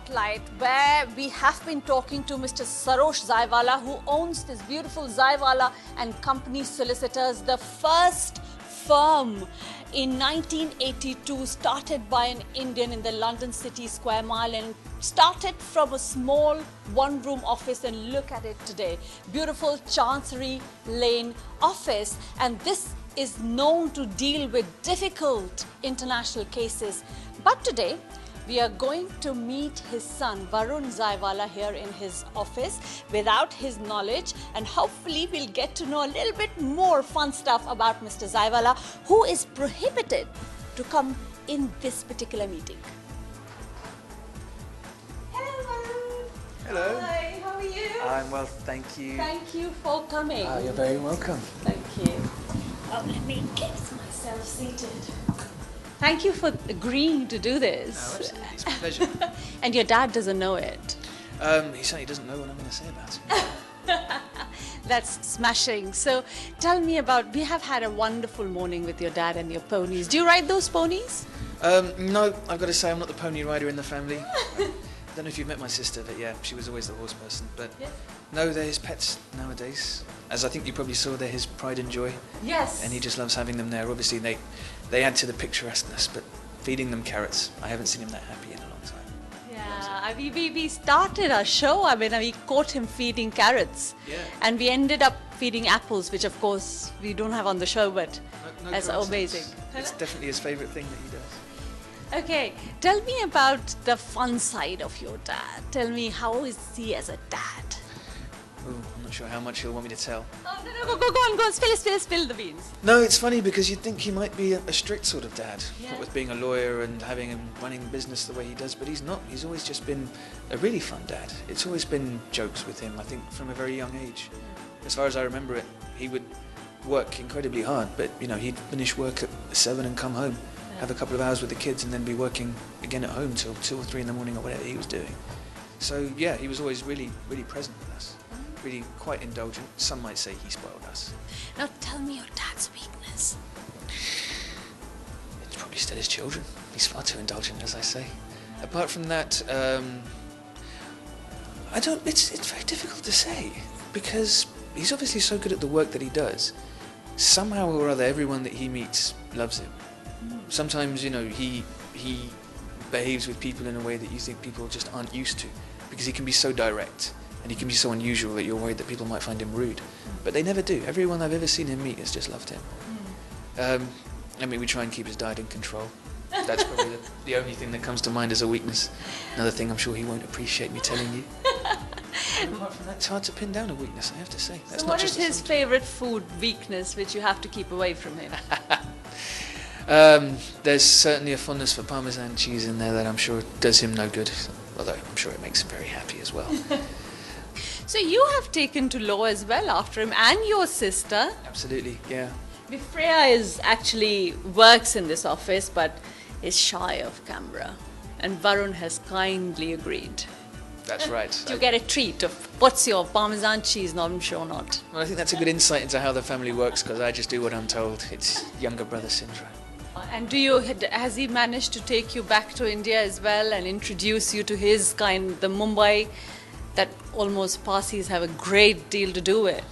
spotlight where we have been talking to Mr. Sarosh Zaiwalla, who owns this beautiful Zaiwalla and Company Solicitors, the first firm in 1982 started by an Indian in the London City Square Mile, and started from a small one-room office, and look at it today. Beautiful Chancery Lane office, and this is known to deal with difficult international cases. But today, we are going to meet his son, Varun Zaiwalla, here in his office without his knowledge, and hopefully we'll get to know a little bit more fun stuff about Mr. Zaiwalla, who is prohibited to come in this particular meeting. Hello, Varun. Hello. Hi, how are you? I'm well, thank you. Thank you for coming. You're very welcome. Thank you. Oh, let me get myself seated. Thank you for agreeing to do this. No, absolutely. It's my pleasure. And your dad doesn't know it. He certainly doesn't know what I'm going to say about it. That's smashing. So tell me about, we have had a wonderful morning with your dad and your ponies. Do you ride those ponies? No, I've got to say I'm not the pony rider in the family. I don't know if you've met my sister, but yeah, she was always the horse person. But yes. No, they're his pets nowadays. As I think you probably saw, they're his pride and joy. Yes. And he just loves having them there. Obviously, they add to the picturesqueness, but feeding them carrots, I haven't seen him that happy in a long time. Yeah, we started our show, we caught him feeding carrots. Yeah. And we ended up feeding apples, which of course we don't have on the show, but No that's coincidence. amazing. It's definitely his favourite thing that he does. Okay, tell me about the fun side of your dad. Tell me, how is he as a dad? Ooh, I'm not sure how much he'll want me to tell. Oh, no, go on, spill the beans. No, it's funny because you'd think he might be a strict sort of dad, Yeah. what with being a lawyer and having him running the business the way he does, but he's not. He's always just been a really fun dad. It's always been jokes with him, I think, from a very young age. As far as I remember it, he would work incredibly hard, but he'd finish work at 7 and come home, have a couple of hours with the kids, and then be working again at home till 2 or 3 in the morning or whatever he was doing. So yeah, he was always really, really present with us. Really quite indulgent. Some might say he spoiled us. Now tell me your dad's weakness. It's probably still his children. He's far too indulgent, as I say. Apart from that, it's very difficult to say, because he's obviously so good at the work that he does. Somehow or other, everyone that he meets loves him. Sometimes, he behaves with people in a way that you think people just aren't used to, because he can be so direct. And he can be so unusual that you're worried that people might find him rude. But they never do. Everyone I've ever seen him meet has just loved him. We try and keep his diet in control. That's probably the only thing that comes to mind as a weakness. Another thing I'm sure he won't appreciate me telling you. And apart from that, it's hard to pin down a weakness, I have to say. That's So not what just is his favourite food weakness which you have to keep away from him? There's certainly a fondness for Parmesan cheese in there that I'm sure does him no good. Although I'm sure it makes him very happy as well. So you have taken to law as well after him, and your sister. Absolutely, yeah. Freya actually works in this office but is shy of camera, and Varun has kindly agreed. That's right. To get a treat of what's your Parmesan cheese? No, I'm sure not. Well, I think that's a good insight into how the family works, because I just do what I'm told. It's younger brother syndrome. And has he managed to take you back to India as well and introduce you to his the Mumbai that almost Parsis have a great deal to do with?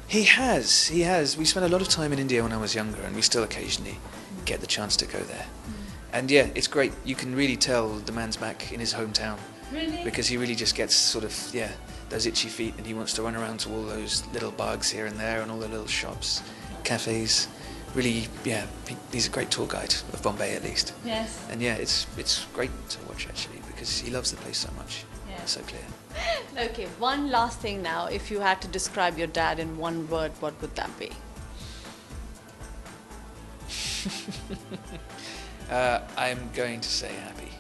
He has. We spent a lot of time in India when I was younger, and we still occasionally get the chance to go there. And yeah, it's great. You can really tell the man's back in his hometown. Really? Because he really just gets sort of, those itchy feet, and he wants to run around to all those little bags here and there and all the little shops, cafes. Really, he's a great tour guide of Bombay, at least. Yes. And yeah, it's great to watch, actually, because he loves the place so much. Yeah. It's so clear. Okay, one last thing now. If you had to describe your dad in one word, what would that be? I'm going to say happy.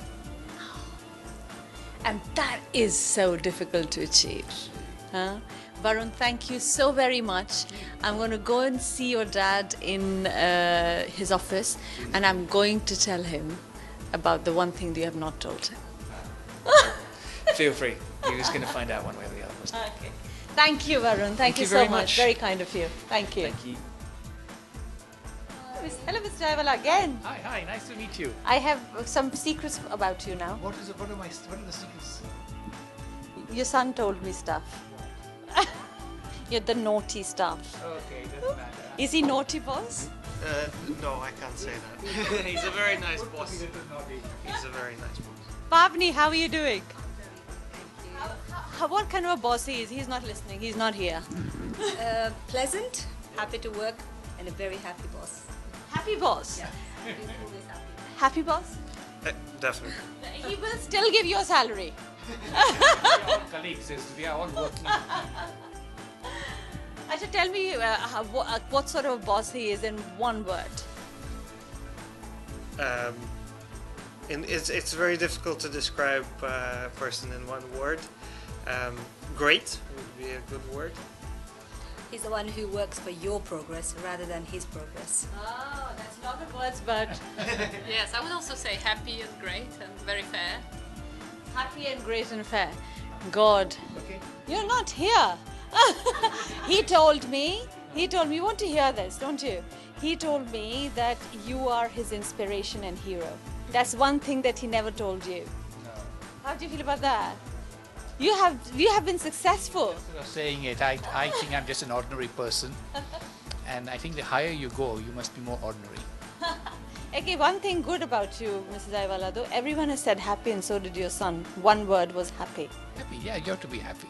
And that is so difficult to achieve. Huh? Varun, thank you so very much. I'm going to go and see your dad in his office, and I'm going to tell him about the one thing that you have not told him. Feel free. He was going to find out one way or the other. Okay. Thank you, Varun. Thank you so very much. much. Very kind of you. Thank you. Thank you. Hello, Mr. Zaiwalla, again. Hi, nice to meet you. I have some secrets about you now. What are the secrets? Your son told me stuff. You're the naughty stuff. Okay, doesn't matter. Is he naughty, boss? No, I can't say that. He's a very nice boss. He's a very nice boss. Pavni, how are you doing? What kind of a boss he is? He's not listening. He's not here. Pleasant, happy to work, and a very happy boss. Happy boss? Yeah. He's always happy. Happy boss? Definitely. He will still give you a salary. We are all colleagues. We are all working. Acha, tell me what sort of a boss he is in one word. It's very difficult to describe a person in one word. Great would be a good word. He's the one who works for your progress rather than his progress. Oh, that's a lot of words, but Yes, I would also say happy and great and very fair. happy and great and fair. God, Okay. you're not here. He told me, you want to hear this, don't you? He told me that you are his inspiration and hero. That's one thing that he never told you. No. How do you feel about that? You have been successful. Instead of saying it, I think I'm just an ordinary person. And I think the higher you go, you must be more ordinary. Okay, one thing good about you, Mrs. Zaiwalla, though, everyone has said happy and so did your son. One word was happy. Happy, yeah, you have to be happy.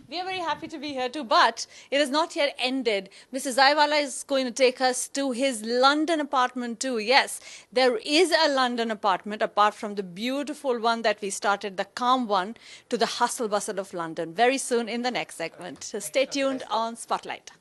We are very happy to be here too, but it has not yet ended. Mr. Zaiwalla is going to take us to his London apartment too. Yes, there is a London apartment apart from the beautiful one that we started, the calm one, to the hustle bustle of London very soon in the next segment. So stay tuned on Spotlight.